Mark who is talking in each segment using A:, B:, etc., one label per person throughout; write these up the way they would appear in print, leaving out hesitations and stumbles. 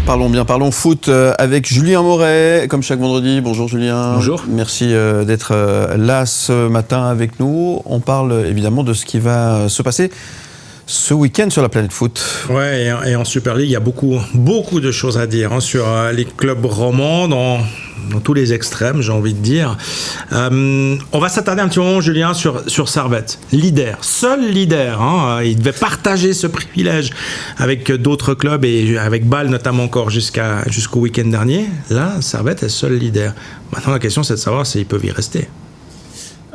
A: Parlons foot avec Julien Moret, comme chaque vendredi. Bonjour Julien.
B: Bonjour.
A: Merci d'être là ce matin avec nous. On parle évidemment de ce qui va se passer ce week-end sur la planète foot.
B: Ouais, et en Super League, il y a beaucoup de choses à dire sur les clubs romans, dans tous les extrêmes, j'ai envie de dire. On va s'attarder un petit moment, Julien, sur Servette. Seul leader. Il devait partager ce privilège avec d'autres clubs et avec Bâle notamment encore jusqu'au week-end dernier. Là, Servette est seul leader. Maintenant, la question, c'est de savoir s'ils peuvent y rester.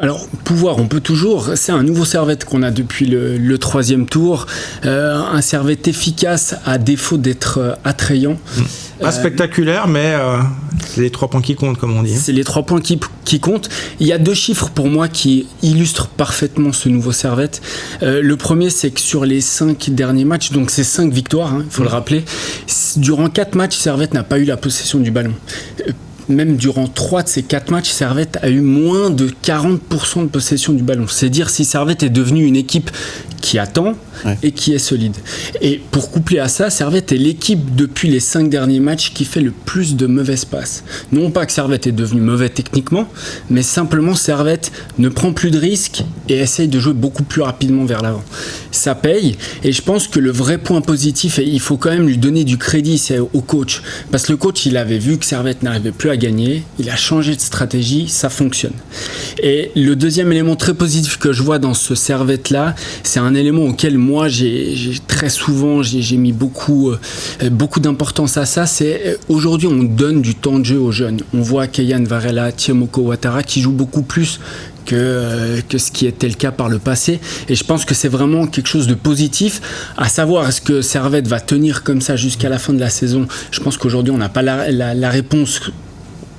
C: Alors, on peut toujours. C'est un nouveau Servette qu'on a depuis le troisième tour. Un Servette efficace à défaut d'être attrayant.
B: Pas spectaculaire, mais c'est les 3 points qui comptent, comme on dit.
C: C'est les 3 points qui comptent. Il y a 2 chiffres pour moi qui illustrent parfaitement ce nouveau Servette. Le premier, c'est que sur les 5 derniers matchs, donc c'est 5 victoires, il faut le rappeler, durant 4 matchs, Servette n'a pas eu la possession du ballon. Même durant 3 de ces 4 matchs, Servette a eu moins de 40% de possession du ballon. C'est dire si Servette est devenue une équipe qui attend et qui est solide. Et pour coupler à ça, Servette est l'équipe depuis les 5 derniers matchs qui fait le plus de mauvaises passes. Non pas que Servette est devenu mauvais techniquement, mais simplement Servette ne prend plus de risques et essaye de jouer beaucoup plus rapidement vers l'avant. Ça paye, et je pense que le vrai point positif, et il faut quand même lui donner du crédit, c'est au coach. Parce que le coach, il avait vu que Servette n'arrivait plus à gagner, il a changé de stratégie, ça fonctionne. Et le deuxième élément très positif que je vois dans ce Servette-là, c'est un élément auquel moi j'ai très souvent j'ai mis beaucoup d'importance à ça, c'est aujourd'hui on donne du temps de jeu aux jeunes. On voit Keyan Varela, Tiemoko Ouattara qui jouent beaucoup plus que ce qui était le cas par le passé, et je pense que c'est vraiment quelque chose de positif. À savoir, est-ce que Servette va tenir comme ça jusqu'à la fin de la saison? Je pense qu'aujourd'hui on n'a pas la réponse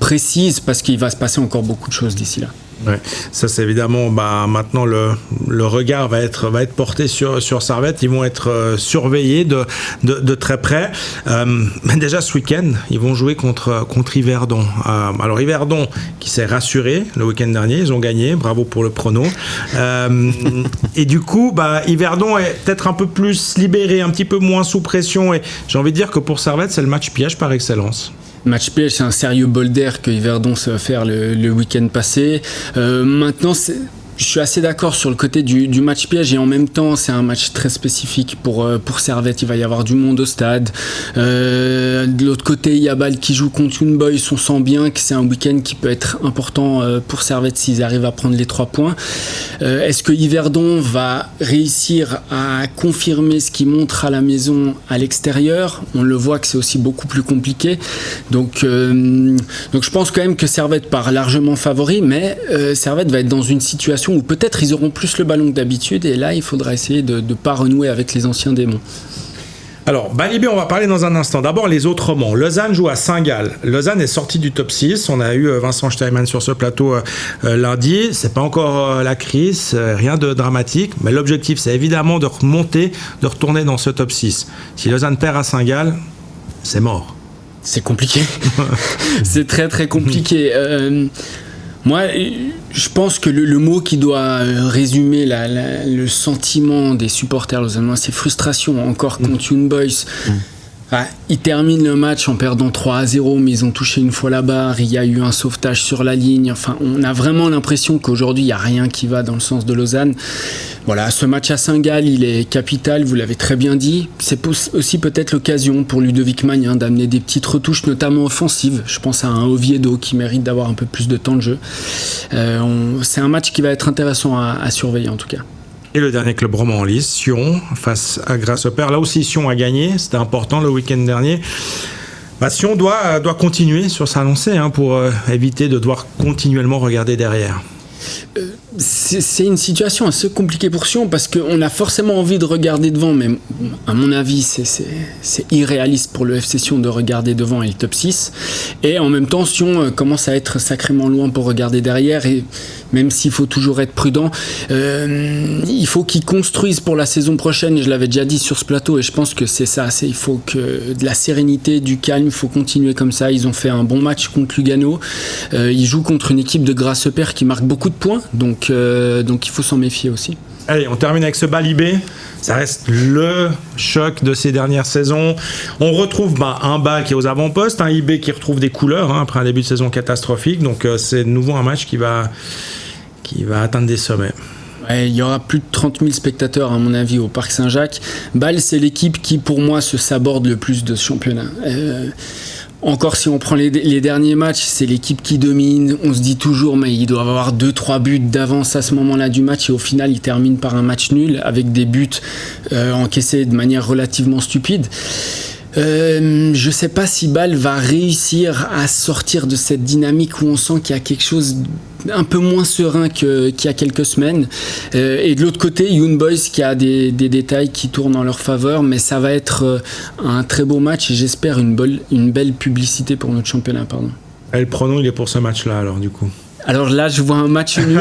C: précise, parce qu'il va se passer encore beaucoup de choses d'ici là.
B: Ouais, ça c'est évidemment maintenant le regard va être porté sur Servette. Ils vont être surveillés de très près. Mais déjà ce week-end, ils vont jouer contre Yverdon. Alors Yverdon qui s'est rassuré le week-end dernier, ils ont gagné, bravo pour le prono. Et du coup, Yverdon est peut-être un peu plus libéré, un petit peu moins sous pression. Et j'ai envie de dire que pour Servette, c'est le match piège par excellence.
C: Match piège, c'est un sérieux bol d'air que Yverdon s'est offert le week-end passé. Maintenant, je suis assez d'accord sur le côté du match piège, et en même temps c'est un match très spécifique pour Servette. Il va y avoir du monde au stade. De l'autre côté, il y a Bâle qui joue contre une boys. On sent bien que c'est un week-end qui peut être important pour Servette s'ils arrivent à prendre les 3 points. Est-ce que Yverdon va réussir à confirmer ce qu'il montre à la maison à l'extérieur? On le voit que c'est aussi beaucoup plus compliqué. Donc je pense quand même que Servette part largement favori, mais Servette va être dans une situation où peut-être ils auront plus le ballon que d'habitude, et là il faudra essayer de ne pas renouer avec les anciens démons.
B: Alors, Balibé, on va parler dans un instant. D'abord, les autres romans. Lausanne joue à Saint-Gall. Lausanne est sortie du top 6. On a eu Vincent Steinmann sur ce plateau lundi. C'est pas encore la crise, rien de dramatique. Mais l'objectif, c'est évidemment de remonter, de retourner dans ce top 6. Si Lausanne perd à Saint-Gall, c'est mort.
C: C'est compliqué. C'est très très compliqué. Moi, je pense que le mot qui doit résumer le sentiment des supporters lausannois, c'est frustration. Encore contre Young Boys. Ils terminent le match en perdant 3-0, mais ils ont touché une fois la barre. Il y a eu un sauvetage sur la ligne. Enfin, on a vraiment l'impression qu'aujourd'hui, il n'y a rien qui va dans le sens de Lausanne. Voilà, ce match à Saint-Gall, il est capital, vous l'avez très bien dit. C'est aussi peut-être l'occasion pour Ludovic Magnin d'amener des petites retouches, notamment offensives. Je pense à un Oviedo qui mérite d'avoir un peu plus de temps de jeu. C'est un match qui va être intéressant à surveiller en tout cas.
B: Et le dernier club roman en lice, Sion, face à Grasshopper. Là aussi, Sion a gagné. C'était important le week-end dernier. Sion doit continuer sur sa lancée pour éviter de devoir continuellement regarder derrière.
C: C'est une situation assez compliquée pour Sion, parce qu'on a forcément envie de regarder devant, mais à mon avis c'est irréaliste pour le FC Sion de regarder devant et le top 6, et en même temps Sion commence à être sacrément loin pour regarder derrière, et même s'il faut toujours être prudent, il faut qu'ils construisent pour la saison prochaine. Je l'avais déjà dit sur ce plateau, et je pense que c'est ça, il faut que de la sérénité, du calme, il faut continuer comme ça. Ils ont fait un bon match contre Lugano, ils jouent contre une équipe de Grasshopper qui marque beaucoup de points, donc il faut s'en méfier aussi.
B: Allez, on termine avec ce Bâle IB. Ça reste le choc de ces dernières saisons. On retrouve un Bâle qui est aux avant-postes, un IB qui retrouve des couleurs après un début de saison catastrophique. Donc c'est de nouveau un match qui va atteindre des sommets.
C: Ouais, il y aura plus de 30 000 spectateurs à mon avis au Parc Saint-Jacques. Bâle, c'est l'équipe qui pour moi se saborde le plus de ce championnat. Encore si on prend les derniers matchs, c'est l'équipe qui domine. On se dit toujours, mais ils doivent avoir 2-3 buts d'avance à ce moment-là du match. Et au final, ils terminent par un match nul avec des buts encaissés de manière relativement stupide. Je sais pas si Bâle va réussir à sortir de cette dynamique où on sent qu'il y a quelque chose un peu moins serein qu'il y a quelques semaines. Et de l'autre côté, Young Boys qui a des détails qui tournent en leur faveur, mais ça va être un très beau match et j'espère une belle publicité pour notre championnat.
B: Et le pronom, il est pour ce match-là alors du coup.
C: Alors là, je vois un match nul.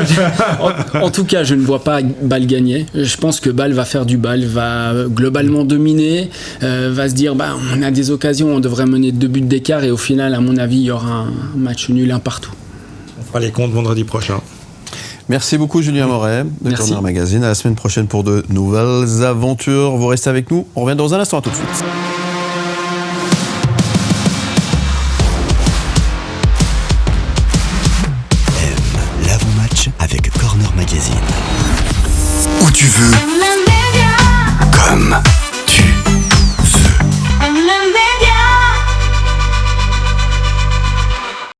C: En tout cas, je ne vois pas Bâle gagner. Je pense que Bâle va faire du Bâle, va globalement dominer, va se dire on a des occasions, on devrait mener 2 buts d'écart et au final, à mon avis, il y aura un match nul, un partout.
B: On fera les comptes vendredi prochain.
A: Merci beaucoup Julien Moret de Corner Magazine. À la semaine prochaine pour de nouvelles aventures. Vous restez avec nous. On revient dans un instant. À tout de suite.
D: Avec Corner Magazine. Où tu veux, comme